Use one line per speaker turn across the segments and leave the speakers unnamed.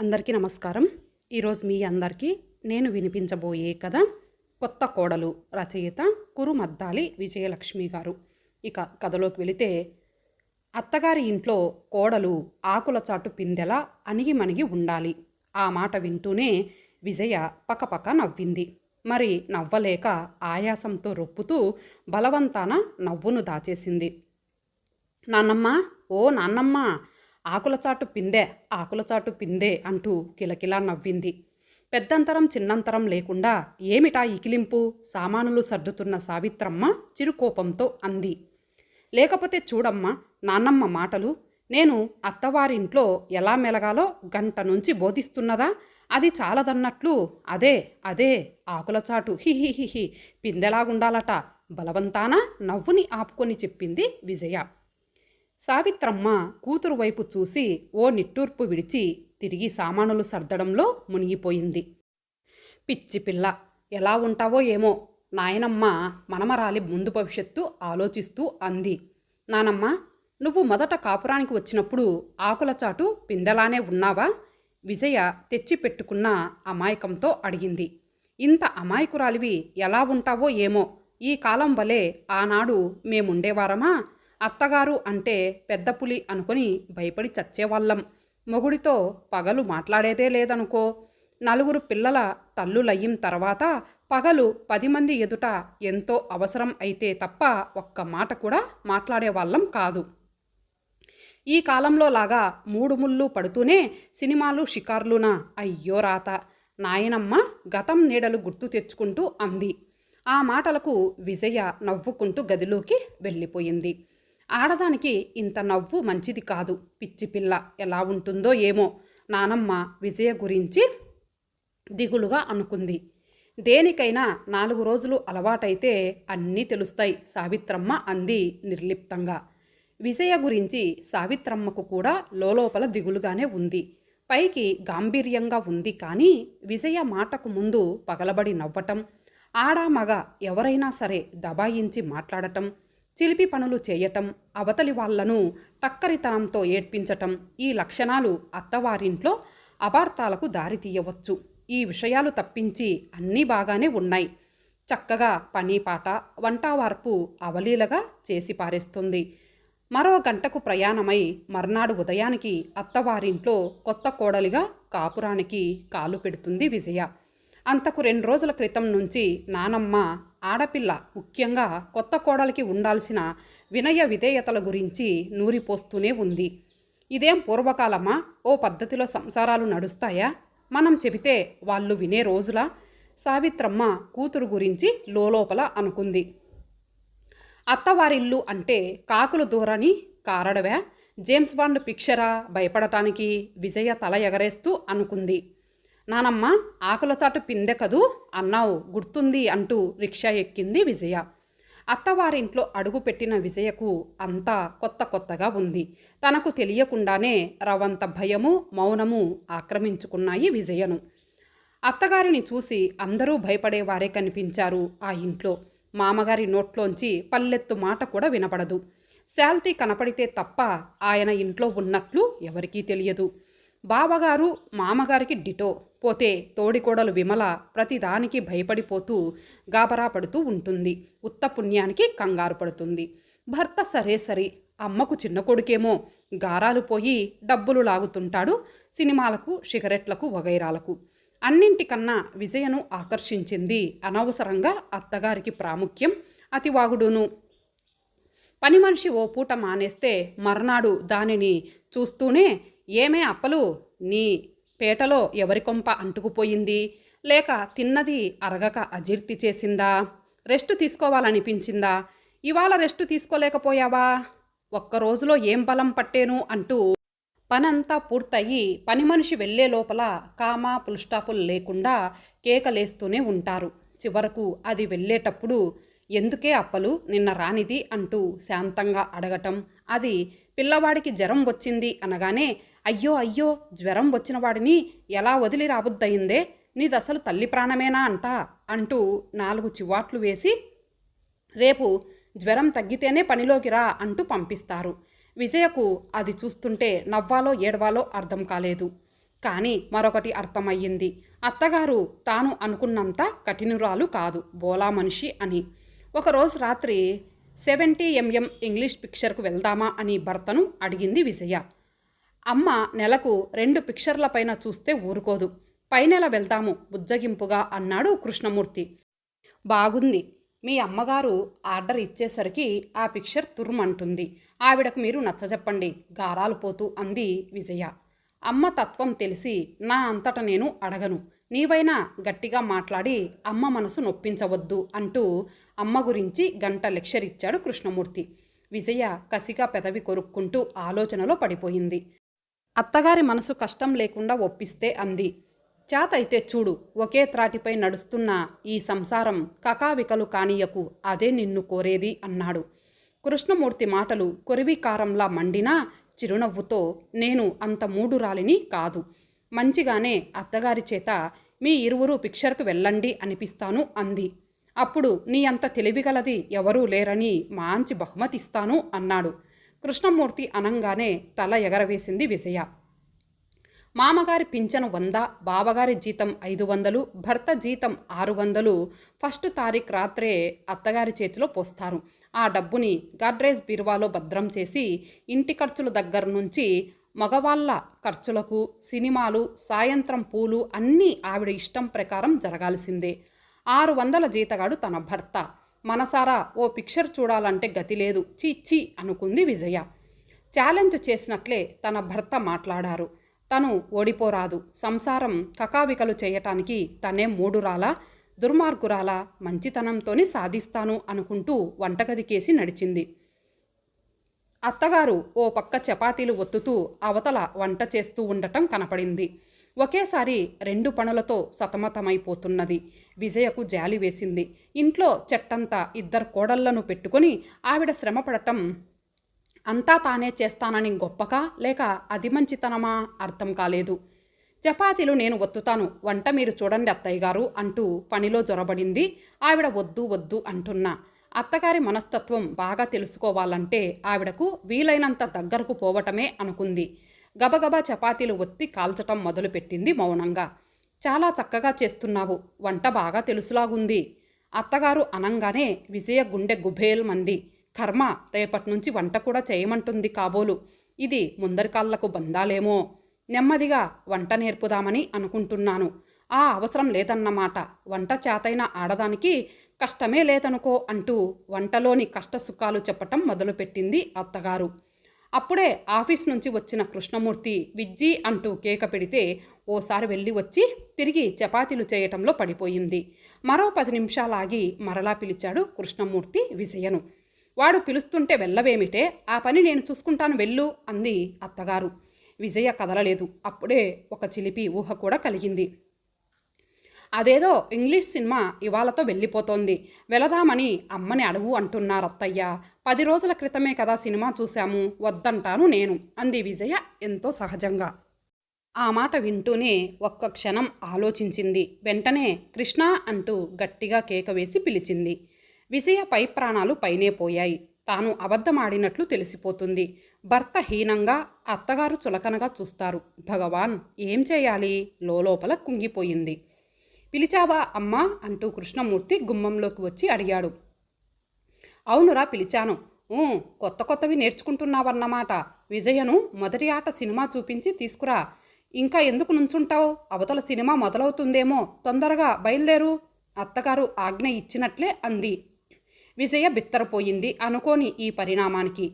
అందరికీ నమస్కారం. ఈరోజు మీ అందరికీ నేను వినిపించబోయే కథ కొత్త కోడలు. రచయిత కురుమద్దాలి విజయలక్ష్మి గారు. ఇక కథలోకి వెళితే, అత్తగారి ఇంట్లో కోడలు ఆకుల చాటు పిందెలా అణిగిమణిగి ఉండాలి. ఆ మాట వింటూనే విజయ పకపక నవ్వింది. మరి నవ్వలేక ఆయాసంతో రొప్పుతూ బలవంతాన నవ్వును దాచేసింది. నాన్నమ్మ, ఓ నాన్నమ్మ, ఆకులచాటు పిందే, ఆకులచాటు పిందే అంటూ కిలకిలా నవ్వింది. పెద్దంతరం చిన్నంతరం లేకుండా ఏమిటా ఇకిలింపు? సామానులు సర్దుతున్న సావిత్రమ్మ చిరుకోపంతో అంది. లేకపోతే చూడమ్మా నాన్నమ్మ మాటలు. నేను అత్తవారింట్లో ఎలా మెలగాలో గంట నుంచి బోధిస్తున్నదా? అది చాలదన్నట్లు అదే అదే ఆకులచాటు హిహిహిహి పిందెలాగుండాలట బలవంతాన నవ్వుని ఆపుకొని చెప్పింది విజయ. సావిత్రమ్మ కూతురు వైపు చూసి ఓ నిట్టూర్పు విడిచి తిరిగి సామానులు సర్దడంలో మునిగిపోయింది. పిచ్చి పిల్ల, ఎలా ఉంటావో ఏమో. నాయనమ్మ మనమరాలి ముందు భవిష్యత్తు ఆలోచిస్తూ అంది. నానమ్మ, నువ్వు మొదట కాపురానికి వచ్చినప్పుడు ఆకుల చాటు పిందెలానే ఉన్నావా? విజయ తెచ్చిపెట్టుకున్న అమాయకంతో అడిగింది. ఇంత అమాయకురాలివి ఎలా ఉంటావో ఏమో. ఈ కాలం వలె ఆనాడు మేముండేవారమా? అత్తగారు అంటే పెద్ద పులి అనుకుని భయపడి చచ్చేవాళ్ళం. మొగుడితో పగలు మాట్లాడేదే లేదనుకో. నలుగురు పిల్లల తల్లులయ్యిన తర్వాత పగలు 10 మంది ఎదుట ఎంతో అవసరం అయితే తప్ప ఒక్క మాట కూడా మాట్లాడేవాళ్ళం కాదు. ఈ కాలంలో లాగా 3 ముళ్ళు పడుతూనే సినిమాలు షికార్లునా? అయ్యో రాత. నాయనమ్మ గతం నీడలు గుర్తు తెచ్చుకుంటూ అంది. ఆ మాటలకు విజయ నవ్వుకుంటూ గదిలోకి వెళ్ళిపోయింది. ఆడదానికి ఇంత నవ్వు మంచిది కాదు. పిచ్చి పిల్ల ఎలా ఉంటుందో ఏమో. నానమ్మ విజయ గురించి దిగులుగా అనుకుంది. దేనికైనా 4 రోజులు అలవాటైతే అన్నీ తెలుస్తాయి సావిత్రమ్మ అంది నిర్లిప్తంగా. విజయ గురించి సావిత్రమ్మకు కూడా లోలోపల దిగులుగానే ఉంది. పైకి గాంభీర్యంగా ఉంది. కానీ విజయ మాటకు ముందు పగలబడి నవ్వటం, ఆడామగ ఎవరైనా సరే దబాయించి మాట్లాడటం, చిలిపి పనులు చేయటం, అవతలి వాళ్లను టక్కరితనంతో ఏడ్పించటం, ఈ లక్షణాలు అత్తవారింట్లో అపార్థాలకు దారితీయవచ్చు. ఈ విషయాలు తప్పించి అన్నీ బాగానే ఉన్నాయి. చక్కగా పని పాట వంటావార్పు అవలీలగా చేసి పారేస్తుంది. మరో గంటకు ప్రయాణమై మర్నాడు ఉదయానికి అత్తవారింట్లో కొత్త కోడలిగా కాపురానికి కాలు పెడుతుంది విజయ. అంతకు 2 రోజుల క్రితం నుంచి నానమ్మ ఆడపిల్ల, ముఖ్యంగా కొత్త కోడలికి ఉండాల్సిన వినయ విధేయతల గురించి నూరిపోస్తూనే ఉంది. ఇదేం పూర్వకాలమా? ఓ పద్ధతిలో సంసారాలు నడుస్తాయా? మనం చెబితే వాళ్ళు వినే రోజులా? సావిత్రమ్మ కూతురు గురించి లోలోపల అనుకుంది. అత్తవారిల్లు అంటే కాకులు దూరని కారడవా? James bond పిక్చరా భయపడటానికి? విజయ తల ఎగరేస్తూ అనుకుంది. నానమ్మ, ఆకుల చాటు పిందె కదూ అన్నావు, గుర్తుంది అంటూ రిక్షా ఎక్కింది విజయ. అత్తవారింట్లో అడుగుపెట్టిన విజయకు అంతా కొత్త కొత్తగా ఉంది. తనకు తెలియకుండానే రవంత భయము మౌనము ఆక్రమించుకున్నాయి విజయను. అత్తగారిని చూసి అందరూ భయపడేవారే కనిపించారు ఆ ఇంట్లో. మామగారి నోట్లోంచి పల్లెత్తు మాట కూడా వినపడదు. శాల్తీ కనపడితే తప్ప ఆయన ఇంట్లో ఉన్నట్లు ఎవరికీ తెలియదు. బావగారు మామగారికి డిటో. పోతే తోడికోడలు విమల ప్రతిదానికి భయపడిపోతూ గాబరా పడుతూ ఉంటుంది. ఉత్త పుణ్యానికి కంగారు పడుతుంది. భర్త సరే సరి, అమ్మకు చిన్న కొడుకేమో గారాలు పోయి డబ్బులు లాగుతుంటాడు సినిమాలకు, సిగరెట్లకు, వగైరాలకు. అన్నింటికన్నా విజయను ఆకర్షించింది అనవసరంగా అత్తగారికి ప్రాముఖ్యం, అతివాగుడును. పని మనిషి ఓ పూట మానేస్తే మర్నాడు దానిని చూస్తూనే, ఏమే అప్పలు, నీ పేటలో ఎవరి కొంప అంటుకుపోయింది? లేక తిన్నది అరగక అజీర్తి చేసిందా? రెస్టు తీసుకోవాలనిపించిందా? ఇవాళ రెస్టు తీసుకోలేకపోయావా? ఒక్కరోజులో ఏం బలం పట్టేను అంటూ పనంతా పూర్తయి పని మనిషి వెళ్లే లోపల కామా పుల్స్టాపులు లేకుండా కేకలేస్తూనే ఉంటారు. చివరకు అది వెళ్ళేటప్పుడు, ఎందుకే అప్పలు నిన్న రానిది అంటూ శాంతంగా అడగటం. అది పిల్లవాడికి జ్వరం వచ్చింది అనగానే, అయ్యో అయ్యో జ్వరం వచ్చిన వాడిని ఎలా వదిలి రాబుద్దయిందే, నీదసలు తల్లి ప్రాణమేనా అంటూ 4 చివాట్లు వేసి, రేపు జ్వరం తగ్గితేనే పనిలోకి రా అంటూ పంపిస్తారు. విజయకు అది చూస్తుంటే నవ్వాలో ఏడవాలో అర్థం కాలేదు. కానీ మరొకటి అర్థమయ్యింది. అత్తగారు తాను అనుకున్నంత కఠినురాలు కాదు, బోలా మనిషి అని. ఒకరోజు రాత్రి 70 mm ఇంగ్లీష్ పిక్చర్కు వెళ్దామా అని భర్తను అడిగింది విజయ. అమ్మ నెలకు 2 పిక్చర్ల పైన చూస్తే ఊరుకోదు, పై నెల వెళ్దాము బుజ్జగింపుగా అన్నాడు కృష్ణమూర్తి. బాగుంది, మీ అమ్మగారు ఆర్డర్ ఇచ్చేసరికి ఆ పిక్చర్ తుర్మంటుంది. ఆవిడకు మీరు నచ్చజెప్పండి, గారాలు పోతూ అంది విజయ. అమ్మ తత్వం తెలిసి నా అంతట నేను అడగను, నీవైనా గట్టిగా మాట్లాడి అమ్మ మనసు నొప్పించవద్దు అంటూ అమ్మ గురించి గంట లెక్చర్ ఇచ్చాడు కృష్ణమూర్తి. విజయ కసిగా పెదవి కొరుక్కుంటూ ఆలోచనలో పడిపోయింది. అత్తగారి మనసు కష్టం లేకుండా ఒప్పిస్తే అంది. చేతైతే చూడు, ఒకే త్రాటిపై నడుస్తున్న ఈ సంసారం కకావికలు కానీయకు, అదే నిన్ను కోరేది అన్నాడు. కృష్ణమూర్తి మాటలు కొరివికారంలా మండినా చిరునవ్వుతో, నేను అంత మూడురాలిని కాదు, మంచిగానే అత్తగారి చేత మీ ఇరువురు పిక్చర్కు వెళ్ళండి అనిపిస్తాను అంది. అప్పుడు నీ అంత తెలివిగలది ఎవరూ లేరని మంచి బహుమతిస్తాను అన్నాడు. కృష్ణమూర్తి అనంగానే తల ఎగరవేసింది విజయ. మామగారి పింఛను 100, బావగారి జీతం 500, భర్త జీతం 600 ఫస్ట్ తారీఖు రాత్రే అత్తగారి చేతిలో పోస్తారు. ఆ డబ్బుని గాడ్రేజ్ బీరువాలో భద్రం చేసి ఇంటి ఖర్చుల దగ్గర నుంచి మగవాళ్ళ ఖర్చులకు, సినిమాలు, సాయంత్రం పూలు అన్నీ ఆవిడ ఇష్టం ప్రకారం జరగాల్సిందే. 600 జీతగాడు తన భర్త. మనసారా ఓ పిక్చర్ చూడాలంటే గతి లేదు, చీ అనుకుంది విజయ. ఛాలెంజ్ చేసినట్లే తన భర్త మాట్లాడారు. తను ఓడిపోరాదు, సంసారం కకావికలు చేయటానికి తనే మూడురాలా, దుర్మార్గురాలా, మంచితనంతోనే సాధిస్తాను అనుకుంటూ వంటగదికేసి నడిచింది. అత్తగారు ఓ పక్క చపాతీలు ఒత్తుతూ అవతల వంట చేస్తూ ఉండటం కనపడింది. ఒకేసారి 2 పనులతో సతమతమైపోతున్నది. విజయకు జాలి వేసింది. ఇంట్లో చెట్టంతా 2 కోడళ్లను పెట్టుకొని ఆవిడ శ్రమపడటం అంతా తానే చేస్తానని గొప్పకా లేక అది మంచితనమా అర్థం కాలేదు. చపాతీలు నేను ఒత్తుతాను, వంట మీరు చూడండి అత్తయ్య గారు అంటూ పనిలో జొరబడింది. ఆవిడ వద్దు అంటున్నా. అత్తగారి మనస్తత్వం బాగా తెలుసుకోవాలంటే ఆవిడకు వీలైనంత దగ్గరకు పోవటమే అనుకుంది. గబగబా చపాతీలు ఒత్తి కాల్చటం మొదలుపెట్టింది మౌనంగా. చాలా చక్కగా చేస్తున్నావు, వంట బాగా తెలుసులాగుంది అత్తగారు అనంగానే విజయ గుండె గుబేల్మంది. కర్మ, రేపటి నుంచి వంట కూడా చేయమంటుంది కాబోలు. ఇది ముందరి కాళ్లకు బందాలేమో. నెమ్మదిగా వంట నేర్పుదామని అనుకుంటున్నాను. ఆ అవసరం లేదన్నమాట. వంట చేతైన ఆడదానికి కష్టమే లేదనుకో అంటూ వంటలోని కష్టసుఖాలు చెప్పటం మొదలుపెట్టింది అత్తగారు. అప్పుడే ఆఫీస్ నుంచి వచ్చిన కృష్ణమూర్తి విజ్జి అంటూ కేక పెడితే ఓసారి వెళ్ళి వచ్చి తిరిగి చపాతీలు చేయటంలో పడిపోయింది. మరో 10 నిమిషాలాగి మరలా పిలిచాడు కృష్ణమూర్తి విజయను. వాడు పిలుస్తుంటే వెళ్ళవేమిటే, ఆ పని నేను చూసుకుంటాను వెళ్ళు అంది అత్తగారు. విజయ కదలలేదు. అప్పుడే ఒక చిలిపి ఊహ కూడా కలిగింది. అదేదో ఇంగ్లీష్ సినిమా ఇవాళతో వెళ్ళిపోతోంది, వెళదామని అమ్మని అడుగు అంటున్నారత్తయ్య. 10 రోజుల క్రితమే కదా సినిమా చూశాము, వద్దంటాను నేను అంది విజయ ఎంతో సహజంగా. ఆ మాట వింటూనే ఒక్క క్షణం ఆలోచించింది. వెంటనే కృష్ణ అంటూ గట్టిగా కేక వేసి పిలిచింది. విజయ పై ప్రాణాలు పైనే పోయాయి. తాను అబద్ధమాడినట్లు తెలిసిపోతుంది. భర్త హీనంగా, అత్తగారు చులకనగా చూస్తారు. భగవాన్, ఏం చేయాలి? లోపల కుంగిపోయింది. పిలిచావా అమ్మా అంటూ కృష్ణమూర్తి గుమ్మంలోకి వచ్చి అడిగాడు. అవునురా పిలిచాను. కొత్తవి నేర్చుకుంటున్నావన్నమాట. విజయను మొదటి ఆట సినిమా చూపించి తీసుకురా. ఇంకా ఎందుకు నుంచుంటావు? అవతల సినిమా మొదలవుతుందేమో, తొందరగా బయలుదేరు అత్తగారు ఆజ్ఞ ఇచ్చినట్లే అంది. విజయ బిత్తరపోయింది అనుకోని ఈ పరిణామానికి.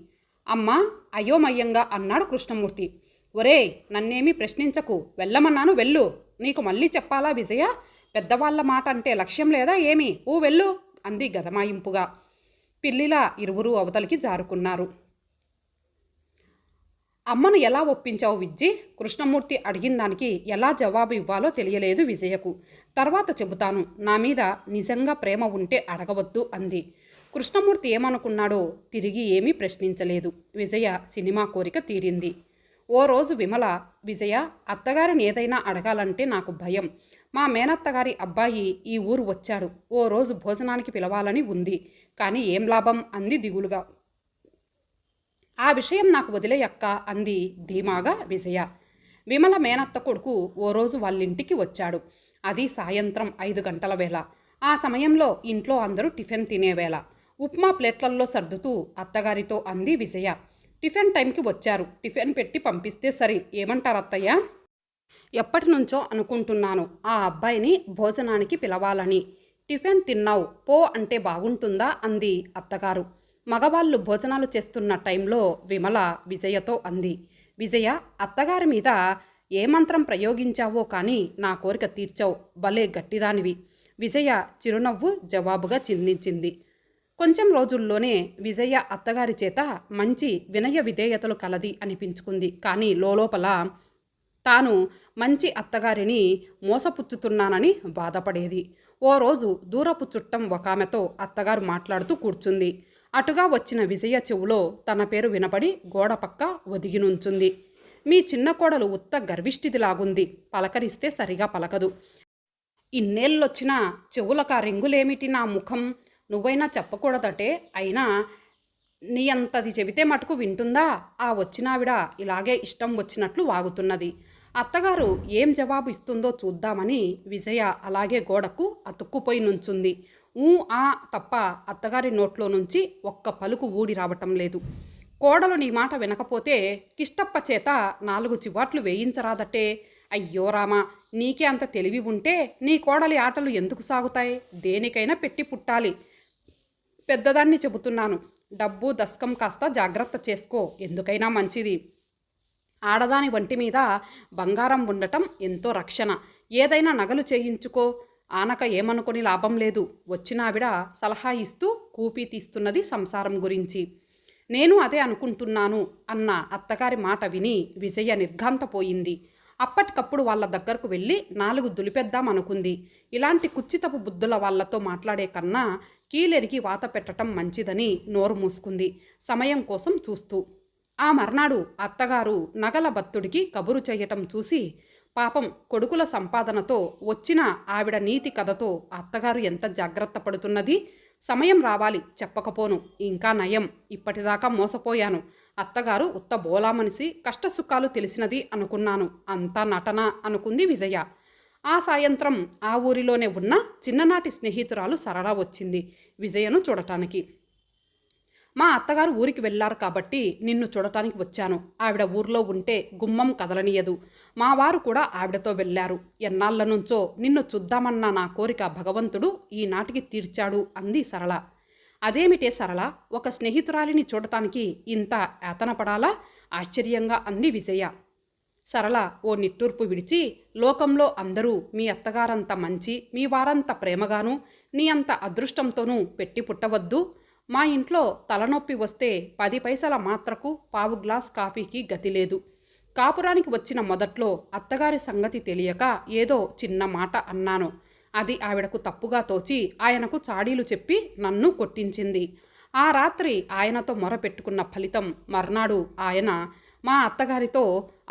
అమ్మా అయోమయంగా అన్నాడు కృష్ణమూర్తి. ఒరేయ్, నన్నేమీ ప్రశ్నించకు, వెళ్ళమన్నాను వెళ్ళు. నీకు మళ్ళీ చెప్పాలా విజయ? పెద్దవాళ్ల మాట అంటే లక్ష్యం లేదా ఏమి? వెళ్ళు అంది గదమాయింపుగా. పిల్లిలా ఇరువురు అవతలికి జారుకున్నారు. అమ్మను ఎలా ఒప్పించావు విజ్జి? కృష్ణమూర్తి అడిగిన దానికి ఎలా జవాబు ఇవ్వాలో తెలియలేదు విజయకు. తర్వాత చెబుతాను, నా మీద నిజంగా ప్రేమ ఉంటే అడగవద్దు అంది. కృష్ణమూర్తి ఏమనుకున్నాడో తిరిగి ఏమీ ప్రశ్నించలేదు. విజయ సినిమా కోరిక తీరింది. ఓ రోజు విమల, విజయ, అత్తగారిని ఏదైనా అడగాలంటే నాకు భయం. మా మేనత్తగారి అబ్బాయి ఈ ఊరు వచ్చాడు. ఓ రోజు భోజనానికి పిలవాలని ఉంది, కానీ ఏం లాభం అంది దిగులుగా. ఆ విషయం నాకు వదిలేయక్క అంది ధీమాగా విజయ. విమల మేనత్త కొడుకు ఓ రోజు వాళ్ళింటికి వచ్చాడు. అది సాయంత్రం 5 గంటల వేళ. ఆ సమయంలో ఇంట్లో అందరూ టిఫిన్ తినేవేళ. ఉప్మా ప్లేట్లల్లో సర్దుతూ అత్తగారితో అంది విజయ. టిఫిన్ టైంకి వచ్చారు, టిఫిన్ పెట్టి పంపిస్తే సరి, ఏమంటారు అత్తయ్య? ఎప్పటి నుంచో అనుకుంటున్నాను ఆ అబ్బాయిని భోజనానికి పిలవాలని. టిఫిన్ తిన్నావు పో అంటే బాగుంటుందా అంది అత్తగారు. మగవాళ్ళు భోజనాలు చేస్తున్న టైంలో విమల విజయతో అంది. విజయ, అత్తగారి మీద ఏ మంత్రం ప్రయోగించావో కానీ నా కోరిక తీర్చావు, భలే గట్టిదానివి. విజయ చిరునవ్వు జవాబుగా చిందించింది. కొంచెం రోజుల్లోనే విజయ అత్తగారి చేత మంచి వినయ విధేయతలు కలది అనిపించుకుంది. కానీ లోపల తాను మంచి అత్తగారిని మోసపుచ్చుతున్నానని బాధపడేది. ఓ రోజు దూరపు చుట్టం ఒకామెతో అత్తగారు మాట్లాడుతూ కూర్చుంది. అటుగా వచ్చిన విజయ చెవులో తన పేరు వినపడి గోడ పక్క ఒదిగి నుంచుంది. మీ చిన్న కోడలు ఉత్త గర్విష్ఠిదిలాగుంది, పలకరిస్తే సరిగా పలకదు. ఇన్నేళ్ళొచ్చినా చెవులక రింగులేమిటి నా ముఖం? నువ్వైనా చెప్పకూడదటే, అయినా నీ అంతది చెబితే మటుకు వింటుందా? ఆ వచ్చినావిడ ఇలాగే ఇష్టం వచ్చినట్లు వాగుతున్నది. అత్తగారు ఏం జవాబు ఇస్తుందో చూద్దామని విజయ అలాగే గోడకు అతుక్కుపోయి నుంచుంది. ఆ తప్ప అత్తగారి నోట్లో నుంచి ఒక్క పలుకు ఊడి రావటం లేదు. కోడలు నీ మాట వినకపోతే కిష్టప్ప చేత 4 చివాట్లు వేయించరాదటే. అయ్యో రామా, నీకే అంత తెలివి ఉంటే నీ కోడలి ఆటలు ఎందుకు సాగుతాయి? దేనికైనా పెట్టి పుట్టాలి. పెద్దదాన్ని చెబుతున్నాను, డబ్బు దస్కం కాస్త జాగ్రత్త చేసుకో, ఎందుకైనా మంచిది. ఆడదాని వంటి మీద బంగారం ఉండటం ఎంతో రక్షణ. ఏదైనా నగలు చేయించుకో, ఆనక ఏమనుకొని లాభం లేదు. వచ్చినావిడ సలహా ఇస్తూ కూపీ తీస్తున్నది సంసారం గురించి. నేను అదే అనుకుంటున్నాను అన్న అత్తగారి మాట విని విజయ నిర్ఘాంతపోయింది. అప్పటికప్పుడు వాళ్ళ దగ్గరకు వెళ్ళి 4 దులిపేద్దాం అనుకుంది. ఇలాంటి కుచ్చితపు బుద్ధుల వాళ్లతో మాట్లాడే కన్నా కీలెరిగి వాత పెట్టడం మంచిదని నోరు మూసుకుంది, సమయం కోసం చూస్తూ. ఆ మర్నాడు అత్తగారు నగల భత్తుడికి కబురు చెయ్యటం చూసి, పాపం కొడుకుల సంపాదనతో వచ్చిన ఆవిడ నీతి కథతో అత్తగారు ఎంత జాగ్రత్త పడుతున్నది. సమయం రావాలి, చెప్పకపోను. ఇంకా నయం, ఇప్పటిదాకా మోసపోయాను. అత్తగారు ఉత్త బోలా మనిషి, కష్టసుఖాలు తెలిసినది అనుకున్నాను, అంతా నటన అనుకుంది విజయ. ఆ సాయంత్రం ఆ ఊరిలోనే ఉన్న చిన్ననాటి స్నేహితురాలు సరళ వచ్చింది విజయను చూడటానికి. మా అత్తగారు ఊరికి వెళ్ళారు కాబట్టి నిన్ను చూడటానికి వచ్చాను. ఆవిడ ఊర్లో ఉంటే గుమ్మం కదలనీయదు. మా వారు కూడా ఆవిడతో వెళ్ళారు. ఎన్నాళ్ల నుంచో నిన్ను చూద్దామన్న నా కోరిక భగవంతుడు ఈనాటికి తీర్చాడు అంది సరళ. అదేమిటే సరళ, ఒక స్నేహితురాలిని చూడటానికి ఇంత యాతన పడాలా? ఆశ్చర్యంగా అంది విజయ. సరళ ఓ నిట్టూర్పు విడిచి, లోకంలో అందరూ మీ అత్తగారంత మంచి, మీ వారంత ప్రేమగాను, నీ అంత అదృష్టంతోనూ పెట్టి పుట్టవద్దు. మా ఇంట్లో తలనొప్పి వస్తే 10 పైసల మాత్రకు పావు గ్లాస్ కాఫీకి గతి లేదు. కాపురానికి వచ్చిన మొదట్లో అత్తగారి సంగతి తెలియక ఏదో చిన్న మాట అన్నాను. అది ఆవిడకు తప్పుగా తోచి ఆయనకు చాడీలు చెప్పి నన్ను కొట్టించింది. ఆ రాత్రి ఆయనతో మొరపెట్టుకున్న ఫలితం మర్నాడు ఆయన మా అత్తగారితో,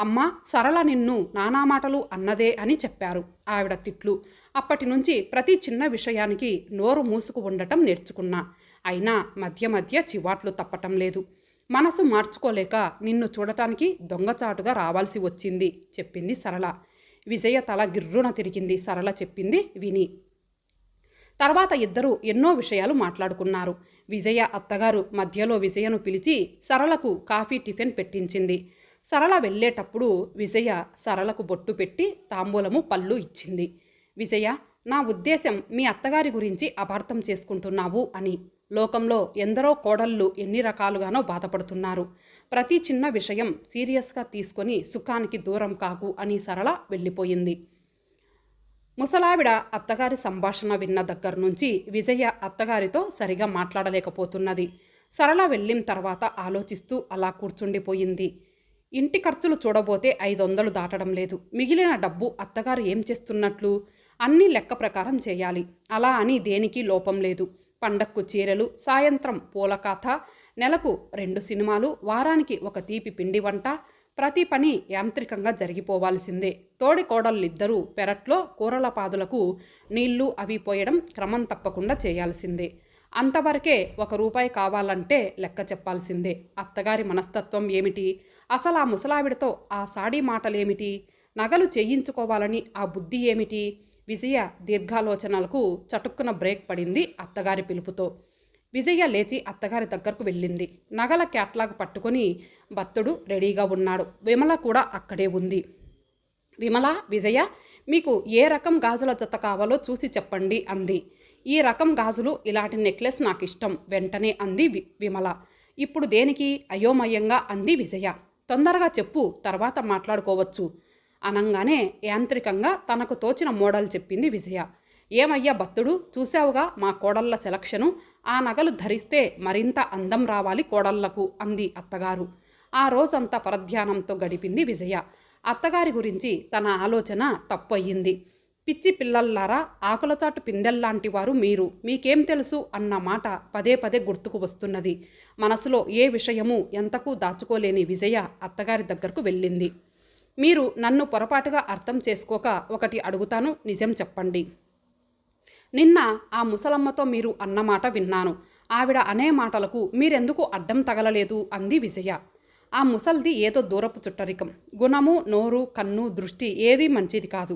అమ్మ సరళ నిన్ను నానా మాటలు అన్నదే అని చెప్పారు. ఆవిడ తిట్లు. అప్పటి నుంచి ప్రతి చిన్న విషయానికి నోరు మూసుకు ఉండటం నేర్చుకున్నా. అయినా మధ్య మధ్య చివాట్లు తప్పటం లేదు. మనసు మార్చుకోలేక నిన్ను చూడటానికి దొంగచాటుగా రావాల్సి వచ్చింది చెప్పింది సరళ. విజయ తల గిర్రున తిరిగింది సరళ చెప్పింది విని. తర్వాత ఇద్దరూ ఎన్నో విషయాలు మాట్లాడుకున్నారు. విజయ అత్తగారు మధ్యలో విజయను పిలిచి సరళకు కాఫీ టిఫిన్ పెట్టించింది. సరళ వెళ్ళేటప్పుడు విజయ సరళకు బొట్టు పెట్టి తాంబూలము పళ్ళు ఇచ్చింది. విజయ, నా ఉద్దేశం మీ అత్తగారి గురించి అపార్థం చేసుకుంటున్నావు అని. లోకంలో ఎందరో కోడళ్ళు ఎన్ని రకాలుగానో బాధపడుతున్నారు. ప్రతి చిన్న విషయం సీరియస్గా తీసుకొని సుఖానికి దూరం కాకు అని సరళ వెళ్ళిపోయింది. ముసలావిడ అత్తగారి సంభాషణ విన్న దగ్గర నుంచి విజయ అత్తగారితో సరిగా మాట్లాడలేకపోతున్నది. సరళ వెళ్ళిన తర్వాత ఆలోచిస్తూ అలా కూర్చుండిపోయింది. ఇంటి ఖర్చులు చూడబోతే 500 దాటడం లేదు. మిగిలిన డబ్బు అత్తగారు ఏం చేస్తున్నట్లు? అన్నీ లెక్క ప్రకారం చేయాలి. అలా అని దేనికి లోపం లేదు. పండక్కు చీరలు, సాయంత్రం పూలకాథ, నెలకు 2 సినిమాలు, వారానికి ఒక తీపి పిండి వంట, ప్రతి పని యాంత్రికంగా జరిగిపోవాల్సిందే. తోడి కోడళ్ళిద్దరూ పెరట్లో కూరల పాదులకు నీళ్లు అవి పోయడం క్రమం తప్పకుండా చేయాల్సిందే. అంతవరకే 1 రూపాయి కావాలంటే లెక్క చెప్పాల్సిందే. అత్తగారి మనస్తత్వం ఏమిటి? అసలు ఆ ముసలావిడతో ఆ సాడీ మాటలేమిటి? నగలు చేయించుకోవాలని ఆ బుద్ధి ఏమిటి? విజయ దీర్ఘాలోచనలకు చటుక్కున బ్రేక్ పడింది అత్తగారి పిలుపుతో. విజయ లేచి అత్తగారి దగ్గరకు వెళ్ళింది. నగల క్యాట్లాగ్ పట్టుకొని భర్తుడు రెడీగా ఉన్నాడు. విమల కూడా అక్కడే ఉంది. విమల, విజయ, మీకు ఏ రకం గాజుల జత కావాలో చూసి చెప్పండి అంది. ఈ రకం గాజులు, ఇలాంటి నెక్లెస్ నాకు ఇష్టం వెంటనే అంది విమల. ఇప్పుడు దేనికి? అయోమయంగా అంది విజయ. తొందరగా చెప్పు, తర్వాత మాట్లాడుకోవచ్చు అనంగానే యాంత్రికంగా తనకు తోచిన మోడల్ చెప్పింది విజయ. ఏమయ్యా భత్తుడు, చూశావుగా మా కోడళ్ళ సెలక్షను. ఆ నగలు ధరిస్తే మరింత అందం రావాలి కోడళ్లకు అంది అత్తగారు. ఆ రోజంతా పరధ్యానంతో గడిపింది విజయ. అత్తగారి గురించి తన ఆలోచన తప్పు అయ్యింది. పిచ్చి పిల్లల్లారా, ఆకులచాటు పిందెల్లాంటి వారు మీరు, మీకేం తెలుసు అన్న మాట పదే పదే గుర్తుకు వస్తున్నది. మనసులో ఏ విషయము ఎంతకు దాచుకోలేని విజయ అత్తగారి దగ్గరకు వెళ్ళింది. మీరు నన్ను పొరపాటుగా అర్థం చేసుకోక ఒకటి అడుగుతాను, నిజం చెప్పండి. నిన్న ఆ ముసలమ్మతో మీరు అన్నమాట విన్నాను. ఆవిడ అనే మాటలకు మీరెందుకు అడ్డం తగలలేదు అంది విజయ. ఆ ముసల్ది ఏదో దూరపు చుట్టరికం. గుణము, నోరు, కన్ను, దృష్టి ఏదీ మంచిది కాదు.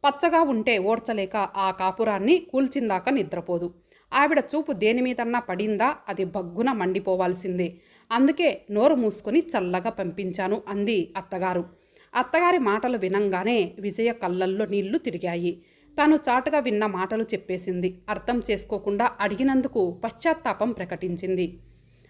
పచ్చగా ఉంటే ఓడ్చలేక ఆ కాపురాన్ని కూల్చిందాక నిద్రపోదు. ఆవిడ చూపు దేనిమీదన్నా పడిందా అది బగ్గున మండిపోవాల్సిందే. అందుకే నోరు మూసుకొని చల్లగా పంపించాను అంది అత్తగారు. అత్తగారి మాటలు వినంగానే విజయ కళ్ళల్లో నీళ్లు తిరిగాయి. తాను చాటుగా విన్న మాటలు చెప్పేసింది. అర్థం చేసుకోకుండా అడిగినందుకు పశ్చాత్తాపం ప్రకటించింది.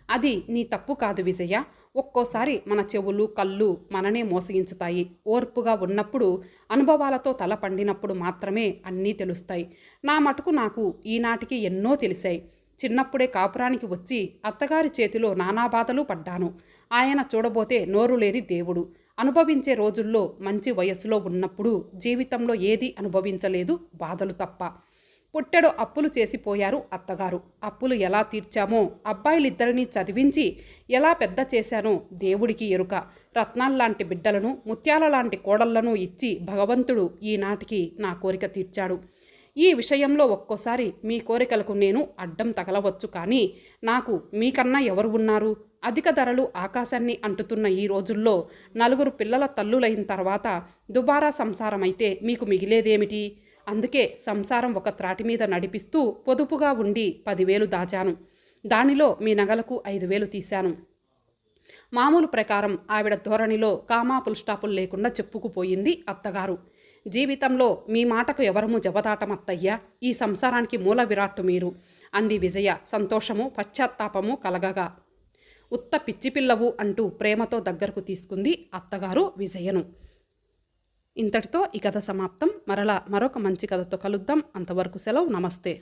అది నీ తప్పు కాదు విజయ. ఒక్కోసారి మన చెవులు, కళ్ళు మననే మోసగించుతాయి. ఓర్పుగా ఉన్నప్పుడు, అనుభవాలతో తల పండినప్పుడు మాత్రమే అన్నీ తెలుస్తాయి. నా మటుకు నాకు ఈనాటికి ఎన్నో తెలిసాయి. చిన్నప్పుడే కాపురానికి వచ్చి అత్తగారి చేతిలో నానా బాధలు పడ్డాను. ఆయన చూడబోతే నోరు లేని దేవుడు. అనుభవించే రోజుల్లో మంచి వయస్సులో ఉన్నప్పుడు జీవితంలో ఏదీ అనుభవించలేదు, బాధలు తప్ప. పుట్టెడు అప్పులు చేసిపోయారు అత్తగారు. అప్పులు ఎలా తీర్చామో, అబ్బాయిలిద్దరినీ చదివించి ఎలా పెద్ద చేశానో దేవుడికి ఎరుక. రత్నాల్లాంటి బిడ్డలను, ముత్యాల లాంటి కోడళ్లను ఇచ్చి భగవంతుడు ఈనాటికి నా కోరిక తీర్చాడు. ఈ విషయంలో ఒక్కోసారి మీ కోరికలకు నేను అడ్డం తగలవచ్చు, కానీ నాకు మీకన్నా ఎవరు ఉన్నారు? అధిక ధరలు ఆకాశాన్ని అంటుతున్న ఈ రోజుల్లో నలుగురు పిల్లల తల్లులైన తర్వాత దుబారా సంసారం అయితే మీకు మిగిలేదేమిటి? అందుకే సంసారం ఒక త్రాటి మీద నడిపిస్తూ పొదుపుగా ఉండి 10,000 దాచాను. దానిలో మీ నగలకు 5,000 తీశాను. మామూలు ప్రకారం ఆవిడ ధోరణిలో కామా పుల్స్టాపులు లేకుండా చెప్పుకుపోయింది అత్తగారు. జీవితంలో మీ మాటకు ఎవరము జవదాటమత్తయ్యా. ఈ సంసారానికి మూల విరాట్టు మీరు అంది విజయ సంతోషము, పశ్చాత్తాపము కలగగా. ఉత్త పిచ్చిపిల్లవు అంటూ ప్రేమతో దగ్గరకు తీసుకుంది అత్తగారు విజయను. ఇంతటితో ఈ కథ సమాప్తం. మరలా మరొక మంచి కథతో కలుద్దాం. అంతవరకు సెలవు. నమస్తే.